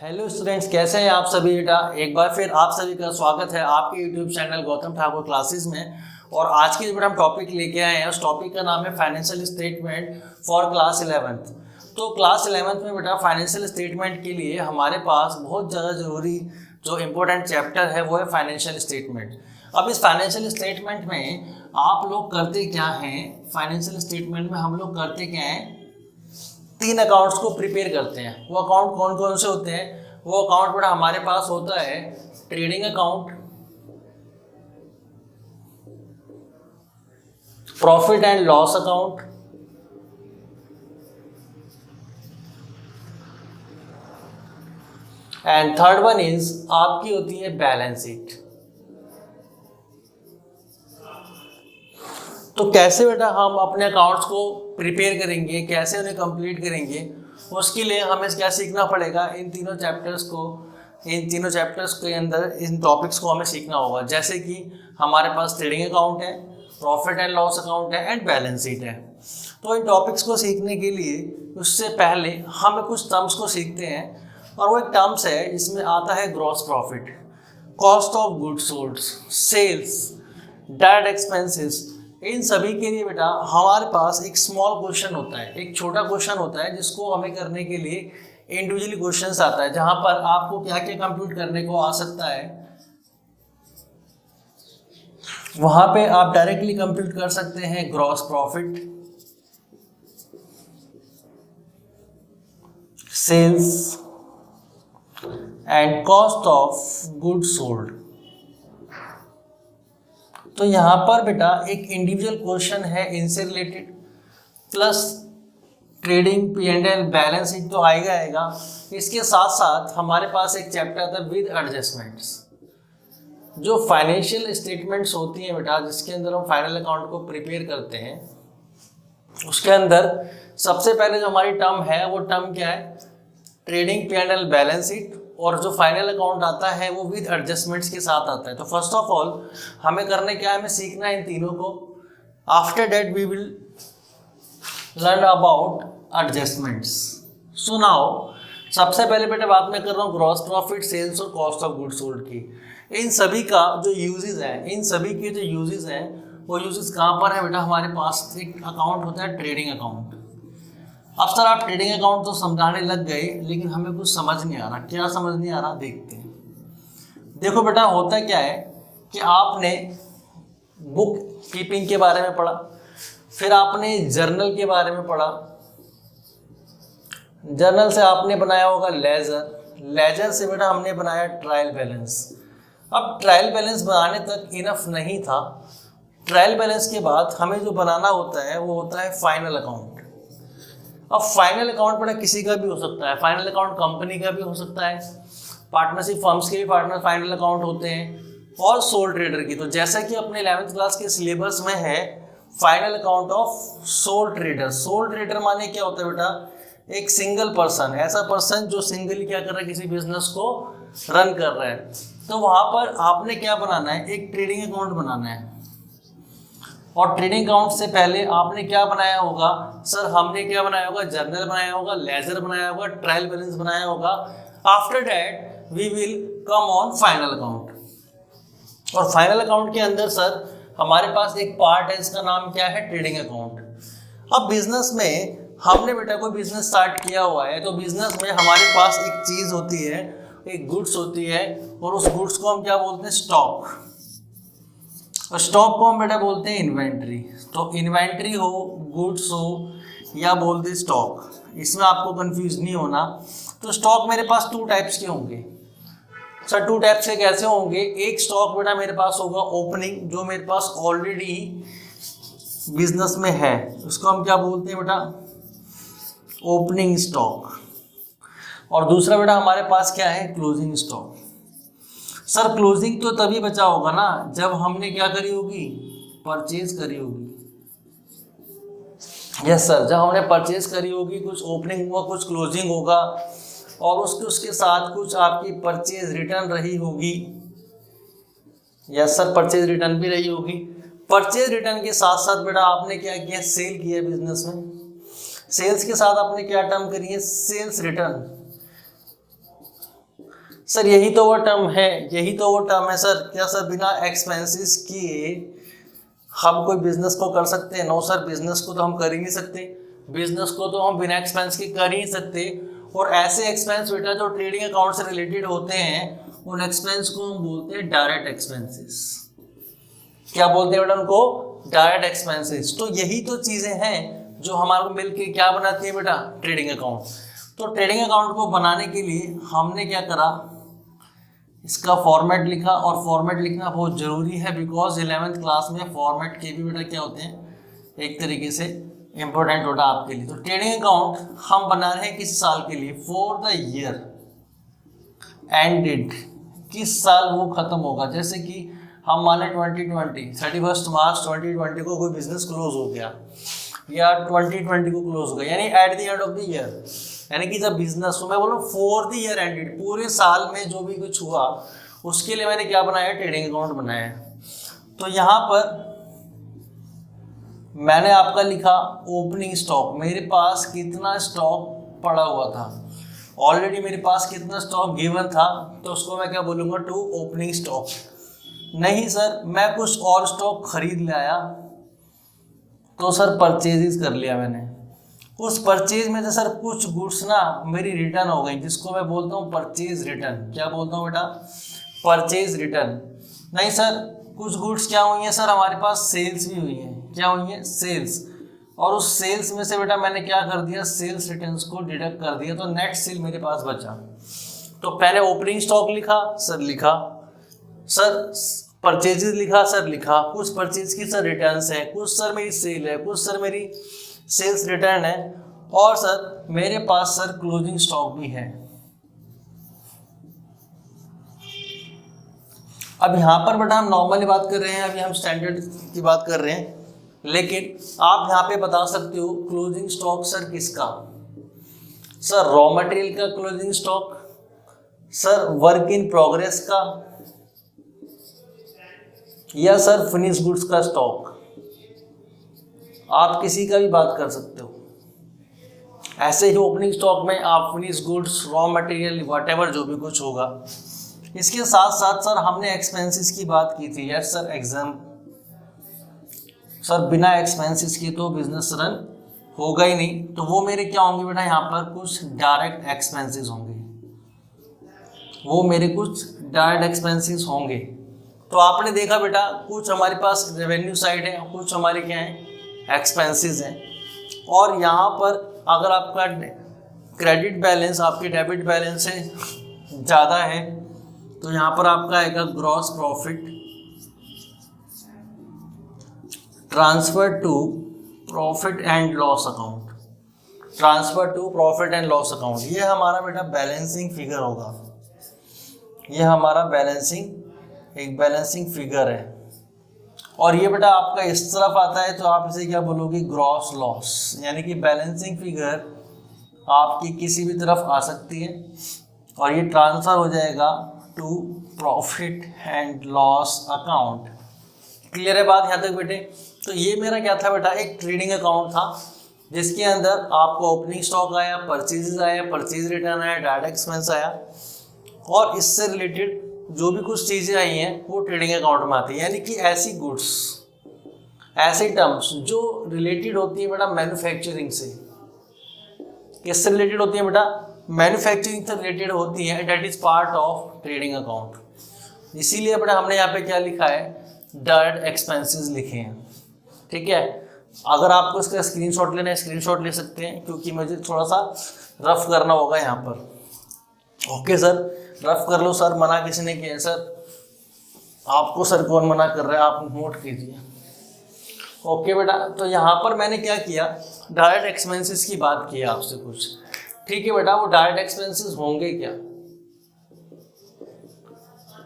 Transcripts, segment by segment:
Hello students, कैसे हैं आप सभी बेटा। एक बार फिर आप सभी का स्वागत है आपके YouTube channel Gautam Thakur classes में। और आज के जो बेटा हम टॉपिक लेके आए हैं उस टॉपिक का नाम है financial statement for class 11th। तो क्लास 11th में बेटा फाइनेंशियल स्टेटमेंट के लिए हमारे पास बहुत ज़्यादा ज़रूरी जो इम्पोर्टेंट चैप्टर है वो है फाइनेंशियल स्टेटमेंट। अब इस फाइनेंशियल स्टेटमेंट में आप लोग करते क्या हैं, फाइनेंशियल स्टेटमेंट में हम लोग करते क्या हैं, 3 अकाउंट्स को प्रिपेयर करते हैं। वो अकाउंट कौन कौन से होते हैं? वो अकाउंट बेटा हमारे पास होता है trading account, profit and loss account, and third one is आपकी होती है बैलेंस शीट। तो कैसे बेटा हम अपने अकाउंट्स को प्रिपेयर करेंगे, कैसे उन्हें कंप्लीट करेंगे, उसके लिए हमें क्या सीखना पड़ेगा, इन तीनों चैप्टर्स के अंदर इन टॉपिक्स को हमें सीखना होगा। जैसे कि हमारे पास ट्रेडिंग अकाउंट है, प्रॉफिट एंड लॉस अकाउंट है एंड बैलेंस शीट है। तो इन टॉपिक्स को सीखने के लिए उससे पहले हम कुछ टर्म्स को सीखते हैं, और वो एक टर्म्स है जिसमें आता है gross profit, cost of goods sold, sales, direct expenses. इन सभी के लिए बेटा हमारे पास एक स्मॉल क्वेश्चन होता है, एक छोटा क्वेश्चन होता है जिसको हमें करने के लिए इंडिविजुअली क्वेश्चंस आता है, जहां पर आपको क्या क्या कंप्यूट करने को आ सकता है वहां पे आप डायरेक्टली कंप्यूट कर सकते हैं gross profit, sales and cost of goods sold. तो यहाँ पर बेटा एक इंडिविजुअल क्वेश्चन है इनसे related, plus trading, P&L, balance sheet तो आएगा। इसके साथ साथ हमारे पास एक चैप्टर आता है विद एडजस्टमेंट्स। जो फाइनेंशियल स्टेटमेंट्स होती हैं बेटा, जिसके अंदर हम फाइनल अकाउंट को प्रिपेयर करते हैं, उसके अंदर सबसे पहले जो हमारी टर्म है वो टर्म क्या है, ट्रेडिंग, P&L, बैलेंस शीट। और जो फाइनल अकाउंट आता है वो विद एडजस्टमेंट्स के साथ आता है। तो फर्स्ट ऑफ ऑल हमें करना क्या है, हमें सीखना है इन तीनों को। After that we will learn about adjustments. So now सबसे पहले बेटा बात मैं कर रहा हूँ ग्रॉस प्रॉफिट, सेल्स और कॉस्ट ऑफ गुड्स सोल्ड की। इन सभी का जो यूजेस है, इन सभी के जो यूजेस हैं वो यूजेस कहाँ पर है बेटा, हमारे पास एक अकाउंट होता है ट्रेडिंग अकाउंट। अब सर आप ट्रेडिंग अकाउंट तो समझाने लग गए, लेकिन हमें कुछ समझ नहीं आ रहा। क्या समझ नहीं आ रहा, देखते हैं। देखो बेटा होता क्या है कि आपने बुक कीपिंग के बारे में पढ़ा, फिर आपने जर्नल के बारे में पढ़ा, जर्नल से आपने बनाया होगा लेजर, लेजर से बेटा हमने बनाया ट्रायल बैलेंस। अब ट्रायल बैलेंस बनाने तक इनफ नहीं था, ट्रायल बैलेंस के बाद हमें जो बनाना होता है वो होता है फाइनल अकाउंट। अब फाइनल अकाउंट बेटा किसी का भी हो सकता है, फाइनल अकाउंट कंपनी का भी हो सकता है, पार्टनरशिप फर्म्स के भी पार्टनर फाइनल अकाउंट होते हैं, और सोल ट्रेडर की। तो जैसा कि अपने 11th क्लास के सिलेबस में है final account of soul trader. Soul trader माने क्या होता है बेटा, एक सिंगल पर्सन, ऐसा पर्सन जो सिंगली क्या कर रहा है, किसी बिजनेस को रन कर रहा है। तो वहां पर आपने क्या बनाना है, एक ट्रेडिंग अकाउंट बनाना है। और ट्रेडिंग अकाउंट से पहले आपने क्या बनाया होगा सर, हमने क्या बनाया होगा, जर्नल बनाया होगा, लेजर बनाया होगा, ट्रायल बैलेंस बनाया होगा। After that we will come on final account. और फाइनल अकाउंट के अंदर सर हमारे पास एक पार्ट है, इसका नाम क्या है, ट्रेडिंग अकाउंट। अब बिजनेस में हमने बेटा कोई बिजनेस स्टार्ट किया हुआ है, तो बिजनेस में हमारे पास एक चीज होती है, एक गुड्स होती है, और उस गुड्स को हम क्या बोलते हैं, स्टॉक। और स्टॉक को हम बेटा बोलते हैं इन्वेंट्री। तो इन्वेंट्री हो, गुड्स हो, या बोलते स्टॉक, इसमें आपको कंफ्यूज नहीं होना। तो स्टॉक मेरे पास 2 टाइप्स के होंगे सर। 2 टाइप्स के कैसे होंगे, एक स्टॉक बेटा मेरे पास होगा ओपनिंग, जो मेरे पास ऑलरेडी बिजनेस में है, उसको हम क्या बोलते हैं बेटा, ओपनिंग स्टॉक। और दूसरा बेटा हमारे पास क्या है, क्लोजिंग स्टॉक। सर क्लोजिंग तो तभी बचा होगा ना जब हमने क्या करी होगी, परचेज करी होगी। यस सर, जब हमने परचेज करी होगी, कुछ ओपनिंग होगा, कुछ क्लोजिंग होगा, और उसके साथ कुछ आपकी परचेज रिटर्न रही होगी। यस सर, परचेज रिटर्न भी रही होगी। परचेज रिटर्न के साथ साथ बेटा आपने क्या किया, सेल किया बिजनेस में। सेल्स के साथ आपने क्या टर्म करी है, सेल्स रिटर्न। सर यही तो वो टर्म है, यही तो वो टर्म है सर। क्या सर बिना एक्सपेंसेस किए हम कोई बिजनेस को कर सकते हैं? नो सर, बिजनेस को तो हम कर ही नहीं सकते। बिजनेस को तो हम बिना एक्सपेंस के कर ही नहीं सकते। और ऐसे एक्सपेंस बेटा जो ट्रेडिंग अकाउंट से रिलेटेड होते हैं, उन एक्सपेंस को हम बोलते हैं डायरेक्ट एक्सपेंसेस। क्या बोलते हैं बेटा उनको? Direct expenses. तो यही तो चीजें हैं जो हमारे को मिलके क्या बनाती है बेटा? Trading account. तो ट्रेडिंग अकाउंट को बनाने के लिए हमने क्या करा, इसका फॉर्मेट लिखा। और फॉर्मेट लिखना बहुत ज़रूरी है, बिकॉज 11th क्लास में फॉर्मेट के भी बेटा क्या होते हैं, एक तरीके से इम्पोर्टेंट होता है आपके लिए। तो ट्रेडिंग अकाउंट हम बना रहे हैं किस साल के लिए? फॉर द ईयर एंडेड, किस साल वो खत्म होगा। जैसे कि हम माने 2020 31 मार्च 2020 को कोई बिजनेस क्लोज हो गया, या 2020 को क्लोज हो गया, यानी at the end of the year, यानी कि जब बिजनेस, तो मैं बोल रहा हूँ फॉर द ईयर एंडेड, पूरे साल में जो भी कुछ हुआ उसके लिए मैंने क्या बनाया? ट्रेडिंग अकाउंट बनाया है। तो यहाँ पर मैंने आपका लिखा ओपनिंग स्टॉक, मेरे पास कितना स्टॉक पड़ा हुआ था, ऑलरेडी मेरे पास कितना स्टॉक गिवन था, तो उसको मैं क्या बोलूँगा? To opening stock. नहीं सर मैं कुछ और स्टॉक खरीद ले आया, तो सर परचेजेस कर लिया मैंने। उस परचेज में से सर कुछ गुड्स ना मेरी रिटर्न हो गई, जिसको मैं बोलता हूँ परचेज रिटर्न। क्या बोलता हूँ बेटा? Purchase return. नहीं सर कुछ गुड्स क्या हुई हैं सर, हमारे पास सेल्स भी हुई हैं। क्या हुई हैं? सेल्स। और उस सेल्स में से बेटा मैंने क्या कर दिया? सेल्स रिटर्न्स को डिडक्ट कर दिया, तो नेट सेल मेरे पास बचा। तो पहले ओपनिंग स्टॉक लिखा सर, लिखा सर, परचेजेस लिखा सर, लिखा, कुछ परचेज की सर रिटर्न्स है, कुछ सर मेरी सेल है, कुछ सर मेरी सेल्स रिटर्न है, और सर मेरे पास सर क्लोजिंग स्टॉक भी है। अब यहाँ पर बेटा हम नॉर्मली बात कर रहे हैं, अभी हम स्टैंडर्ड की बात कर रहे हैं, लेकिन आप यहाँ पे बता सकते हो क्लोजिंग स्टॉक सर किसका? सर रॉ मटेरियल का closing stock, sir work in progress का, या सर फिनिश गुड्स का स्टॉक। आप किसी का भी बात कर सकते हो। ऐसे ही ओपनिंग स्टॉक में आप finish goods, raw material, whatever जो भी कुछ होगा। इसके साथ साथ सर हमने एक्सपेंसेस की बात की थी। यस सर, एग्जाम सर बिना एक्सपेंसेस के तो बिजनेस रन होगा ही नहीं, तो वो मेरे क्या होंगे बेटा? यहाँ पर कुछ डायरेक्ट एक्सपेंसेस होंगे, वो मेरे कुछ डायरेक्ट एक्सपेंसेस होंगे। तो आपने देखा बेटा कुछ हमारे पास रेवेन्यू साइड है, कुछ हमारे क्या है? एक्सपेंसेस हैं। और यहाँ पर अगर आपका क्रेडिट बैलेंस आपके डेबिट बैलेंस से ज़्यादा है, तो यहाँ पर आपका आएगा gross profit transfer to profit and loss account, transfer to profit and loss account. ये हमारा बेटा बैलेंसिंग फिगर होगा, ये हमारा एक बैलेंसिंग फिगर है। और ये बेटा आपका इस तरफ आता है, तो आप इसे क्या बोलोगे? Gross loss. यानी कि बैलेंसिंग फिगर आपकी किसी भी तरफ आ सकती है, और ये ट्रांसफर हो जाएगा to profit and loss account. Clear है बात यहाँ तक बेटे? तो ये मेरा क्या था बेटा? एक ट्रेडिंग अकाउंट था, जिसके अंदर आपको ओपनिंग स्टॉक आया, परचेजेस आया, परचेज रिटर्न आया, डायरेक्ट एक्सपेंस आया, और इससे रिलेटेड जो भी कुछ चीज़ें आई हैं वो ट्रेडिंग अकाउंट में आती है। यानी कि ऐसी गुड्स, ऐसी टर्म्स जो रिलेटेड होती है बेटा मैन्युफैक्चरिंग से। किससे रिलेटेड होती है बेटा? मैन्युफैक्चरिंग से रिलेटेड होती है, that is part of trading account. इसीलिए बेटा हमने यहाँ पे क्या लिखा है? डायरेक्ट एक्सपेंसेस लिखे हैं। ठीक है, अगर आपको इसका स्क्रीनशॉट लेना है, स्क्रीनशॉट ले सकते हैं, क्योंकि मुझे थोड़ा सा रफ करना होगा यहाँ पर। ओके सर, रफ कर लो सर, मना किसी ने किया सर? आपको सर कौन मना कर रहा है? आप नोट कीजिए। ओके बेटा, तो यहाँ पर मैंने क्या किया? डायरेक्ट एक्सपेंसेस की बात की आपसे कुछ। ठीक है बेटा, वो डायरेक्ट एक्सपेंसेस होंगे क्या?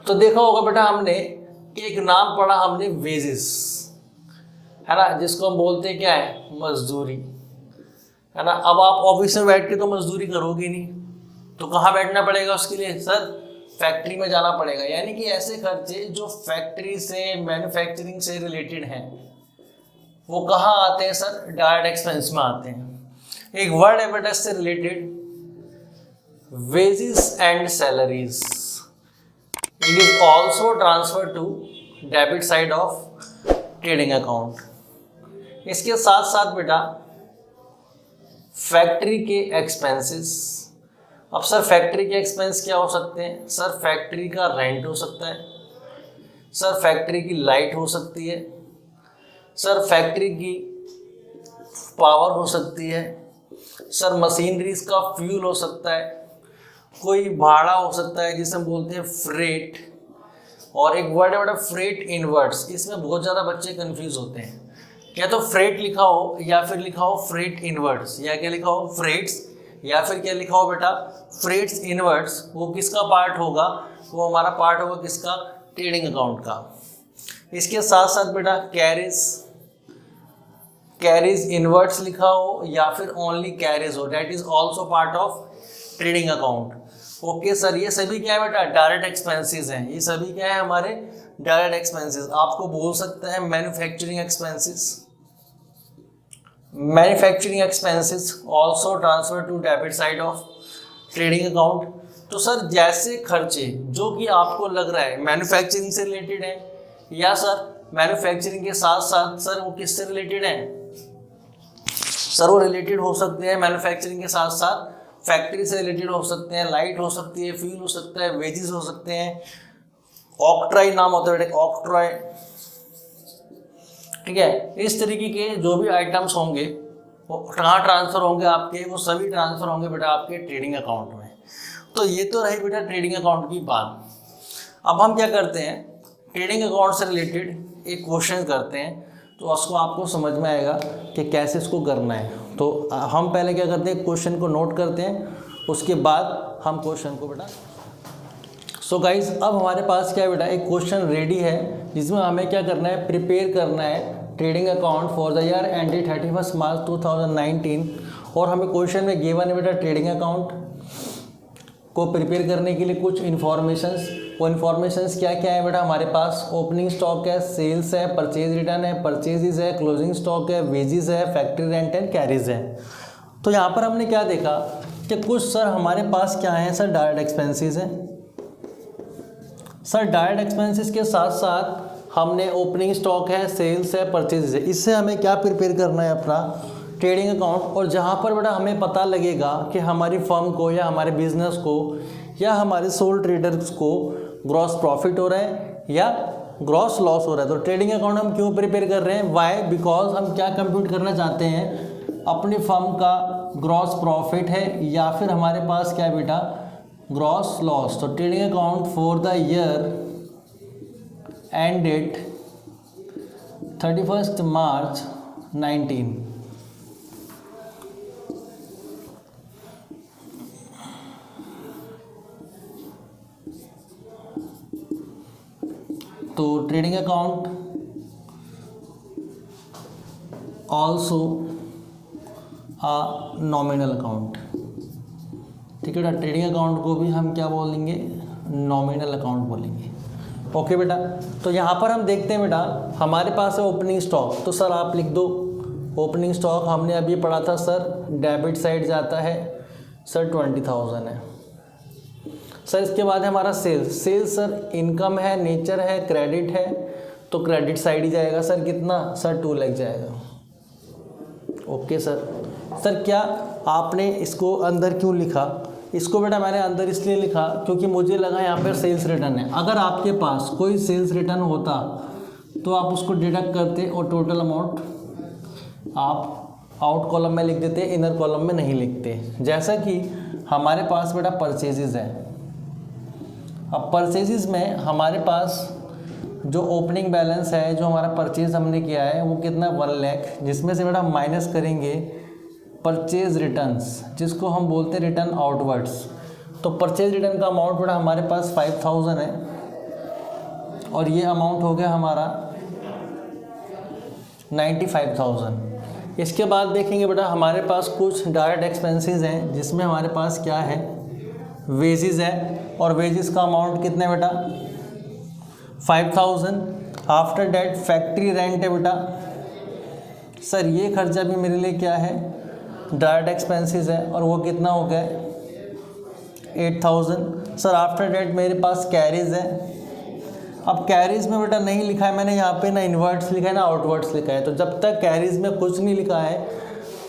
तो देखा होगा बेटा हमने कि एक नाम पढ़ा हमने, वेजेस, है ना, जिसको हम बोलते हैं क्या है? मजदूरी, है ना। अब आप ऑफिस में बैठ के तो मजदूरी करोगे नहीं, तो कहाँ बैठना पड़ेगा उसके लिए? सर फैक्ट्री में जाना पड़ेगा। यानी कि ऐसे खर्चे जो फैक्ट्री से, मैन्युफैक्चरिंग से रिलेटेड हैं, वो कहाँ आते हैं सर? डायरेक्ट एक्सपेंस में आते हैं। एक वर्ड है बेटा इससे related, wages and salaries. It is also transfer to debit side of trading account. इसके साथ साथ बेटा फैक्ट्री के एक्सपेंसेस। अब सर फैक्ट्री के एक्सपेंस क्या हो सकते हैं? सर फैक्ट्री का रेंट हो सकता है, सर फैक्ट्री की लाइट हो सकती है, सर फैक्ट्री की पावर हो सकती है, सर मशीनरीज का फ्यूल हो सकता है, कोई भाड़ा हो सकता है जिसे हम बोलते हैं फ्रेट, और एक वर्ड है बेटा फ्रेट इनवर्ड्स। इसमें बहुत ज़्यादा बच्चे कंफ्यूज होते हैं, क्या तो फ्रेट लिखा हो या फिर लिखा हो फ्रेट इनवर्ड्स, या क्या लिखा हो फ्रेट्स, या फिर क्या लिखा हो बेटा फ्रेट्स इनवर्ड्स। वो किसका पार्ट होगा? वो हमारा पार्ट होगा किसका? ट्रेडिंग अकाउंट का। इसके साथ साथ बेटा कैरीज इनवर्ड्स लिखा हो या फिर ओनली कैरीज हो, that is also part of trading account. Okay sir, ये सभी क्या है बेटा? डायरेक्ट एक्सपेंसेस हैं। ये सभी क्या है? हमारे डायरेक्ट एक्सपेंसेस। आपको बोल सकते हैं manufacturing expenses. Manufacturing expenses also transfer to debit side of trading account. तो सर जैसे खर्चे जो कि आपको लग रहा है मैन्युफैक्चरिंग से रिलेटेड है, या सर मैन्युफैक्चरिंग के साथ साथ सर वो किससे रिलेटेड है? सर वो रिलेटेड हो सकते हैं मैन्युफैक्चरिंग के साथ साथ फैक्ट्री से रिलेटेड हो सकते हैं, लाइट हो सकती है, फ्यूल हो सकता है, वेजेस हो सकते हैं, ऑक्ट्रॉय नाम होता है बेटे, ऑक्ट्रॉय। ठीक है, इस तरीके के जो भी आइटम्स होंगे वो कहाँ ट्रांसफ़र होंगे आपके? वो सभी ट्रांसफ़र होंगे बेटा आपके ट्रेडिंग अकाउंट में। तो ये तो रही बेटा ट्रेडिंग अकाउंट की बात। अब हम क्या करते हैं, ट्रेडिंग अकाउंट से रिलेटेड एक क्वेश्चन करते हैं, तो उसको आपको समझ में आएगा कि कैसे इसको करना है। तो हम पहले क्या करते हैं, क्वेश्चन को नोट करते हैं, उसके बाद हम क्वेश्चन को बेटा। सो गाइज अब हमारे पास क्या है बेटा, एक क्वेश्चन रेडी है जिसमें हमें क्या करना है, प्रिपेयर करना है trading account for the year ended 31 मार्च 2019। और हमें क्वेश्चन में गिवन है बेटा ट्रेडिंग अकाउंट को प्रिपेयर करने के लिए कुछ इन्फॉर्मेशंस। वो इन्फॉर्मेशंस क्या क्या है बेटा हमारे पास? ओपनिंग स्टॉक है, सेल्स है, परचेज रिटर्न है, परचेजेज है, क्लोजिंग स्टॉक है, वेजेस है, फैक्ट्री रेंट एंड कैरीज है। तो यहाँ पर हमने क्या देखा कि कुछ सर हमारे पास क्या है, सर डायरेक्ट एक्सपेंसेस हैं। सर डायरेक्ट एक्सपेंसेस के साथ साथ हमने ओपनिंग स्टॉक है, सेल्स है, परचेजेज है। इससे हमें क्या प्रिपेयर करना है अपना ट्रेडिंग अकाउंट। और जहाँ पर बेटा हमें पता लगेगा कि हमारी फर्म को या हमारे बिजनेस को या हमारे सोल ट्रेडर्स को ग्रॉस प्रॉफिट हो रहा है या ग्रॉस लॉस हो रहा है। तो ट्रेडिंग अकाउंट हम क्यों प्रिपेयर कर रहे हैं? वाई? बिकॉज हम क्या कंप्यूट करना चाहते हैं, अपनी फर्म का ग्रॉस प्रॉफिट है या फिर हमारे पास क्या है बेटा ग्रॉस लॉस। तो trading account for the year ended 31 मार्च 19। तो ट्रेडिंग अकाउंट ऑल्सो आ नॉमिनल अकाउंट। ठीक है बेटा, ट्रेडिंग अकाउंट को भी हम क्या बोलेंगे? नॉमिनल अकाउंट बोलेंगे। ओके बेटा, तो यहाँ पर हम देखते हैं बेटा हमारे पास है ओपनिंग स्टॉक। तो सर आप लिख दो ओपनिंग स्टॉक, हमने अभी पढ़ा था सर डेबिट साइड जाता है सर 20,000 है। सर इसके बाद है हमारा सेल्स। सेल्स सर इनकम है, नेचर है, क्रेडिट है, तो क्रेडिट साइड ही जाएगा सर। कितना? सर 2 लाख जाएगा। Okay sir. सर क्या आपने इसको अंदर क्यों लिखा? इसको बेटा मैंने अंदर इसलिए लिखा क्योंकि मुझे लगा यहाँ पर सेल्स रिटर्न है। अगर आपके पास कोई सेल्स रिटर्न होता तो आप उसको डिडक्ट करते और टोटल अमाउंट आप आउट कॉलम में लिख देते, इनर कॉलम में नहीं लिखते। जैसा कि हमारे पास बेटा परचेजेस है। अब परचेजेस में हमारे पास जो ओपनिंग बैलेंस है, जो हमारा परचेज हमने किया है वो कितना? 1 लाख, जिसमें से बेटा माइनस करेंगे परचेज रिटर्न्स, जिसको हम बोलते हैं रिटर्न आउटवर्ड्स। तो परचेज रिटर्न का अमाउंट बेटा हमारे पास 5,000 है और ये अमाउंट हो गया हमारा 95,000। इसके बाद देखेंगे बेटा हमारे पास कुछ डायरेक्ट एक्सपेंसेस हैं जिसमें हमारे पास क्या है? वेजेस है, और वेजेस का अमाउंट कितने बेटा? 5,000। आफ्टर डेट फैक्ट्री रेंट है बेटा। सर ये खर्चा भी मेरे लिए क्या है? डायरेक्ट एक्सपेंसेस है, और वो कितना हो गया? 8,000। सर आफ्टर डेट मेरे पास कैरीज है अब कैरीज में बेटा नहीं लिखा है मैंने यहाँ पे, ना इनवर्ड्स लिखा है ना आउटवर्ड्स लिखा है, तो जब तक कैरीज में कुछ नहीं लिखा है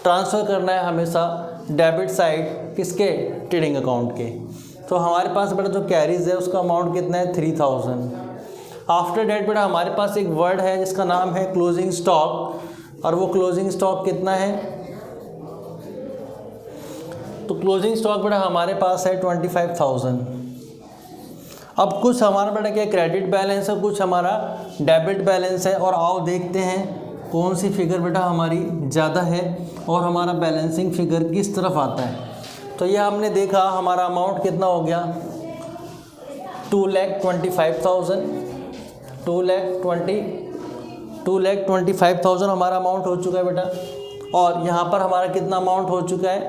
ट्रांसफ़र करना है हमेशा डेबिट साइड किसके, ट्रेडिंग अकाउंट के। तो हमारे पास बेटा जो कैरीज है उसका अमाउंट कितना है 3000। आफ्टर डेट बेटा हमारे पास एक वर्ड है जिसका नाम है क्लोजिंग स्टॉक, और वो क्लोजिंग स्टॉक कितना है, तो क्लोजिंग स्टॉक बेटा हमारे पास है 25000। अब कुछ हमारा बेटा क्या क्रेडिट बैलेंस है, कुछ हमारा डेबिट बैलेंस है, और आओ देखते हैं कौन सी फिगर बेटा हमारी ज़्यादा है और हमारा बैलेंसिंग फिगर किस तरफ आता है। तो ये हमने देखा हमारा अमाउंट कितना हो गया 2,25,000, 2,25,000 हमारा अमाउंट हो चुका है बेटा। और यहाँ पर हमारा कितना अमाउंट हो चुका है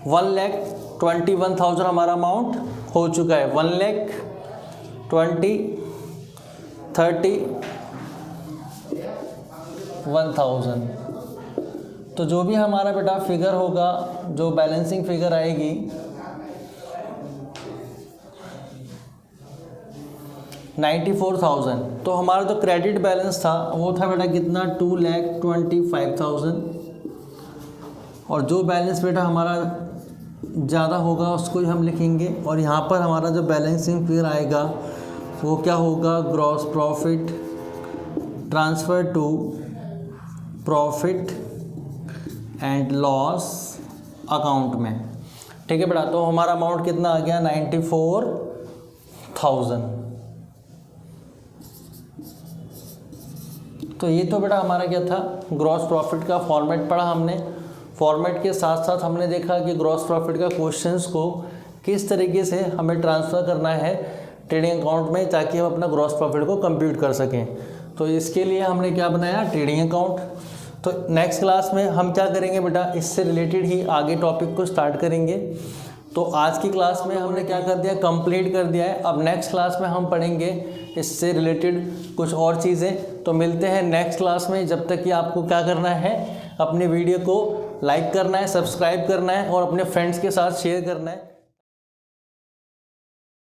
1,21,000 हमारा अमाउंट हो चुका है, 1,20,30,1,000। तो जो भी हमारा बेटा फिगर होगा, जो बैलेंसिंग फिगर आएगी 94,000। तो हमारा जो क्रेडिट बैलेंस था वो था बेटा कितना 2,25,000, और जो बैलेंस बेटा हमारा ज़्यादा होगा उसको ही हम लिखेंगे। और यहाँ पर हमारा जो बैलेंसिंग फिगर आएगा वो क्या होगा, gross profit transfer to profit and loss account में। ठीक है बेटा, तो हमारा अमाउंट कितना आ गया 94,000। तो ये तो बेटा हमारा क्या था, ग्रॉस प्रॉफिट का फॉर्मेट पढ़ा हमने। फॉर्मेट के साथ साथ हमने देखा कि ग्रॉस प्रॉफिट का क्वेश्चंस को किस तरीके से हमें ट्रांसफ़र करना है ट्रेडिंग अकाउंट में, ताकि हम अपना ग्रॉस प्रॉफिट को कंप्यूट कर सकें। तो इसके लिए हमने क्या बनाया, ट्रेडिंग अकाउंट। तो नेक्स्ट क्लास में हम क्या करेंगे बेटा, इससे रिलेटेड ही आगे टॉपिक को स्टार्ट करेंगे। तो आज की क्लास में हमने क्या कर दिया, कंप्लीट कर दिया है। अब नेक्स्ट क्लास में हम पढ़ेंगे इससे रिलेटेड कुछ और चीज़ें। तो मिलते हैं नेक्स्ट क्लास में। जब तक कि आपको क्या करना है, अपने वीडियो को लाइक करना है, सब्सक्राइब करना है और अपने फ्रेंड्स के साथ शेयर करना है।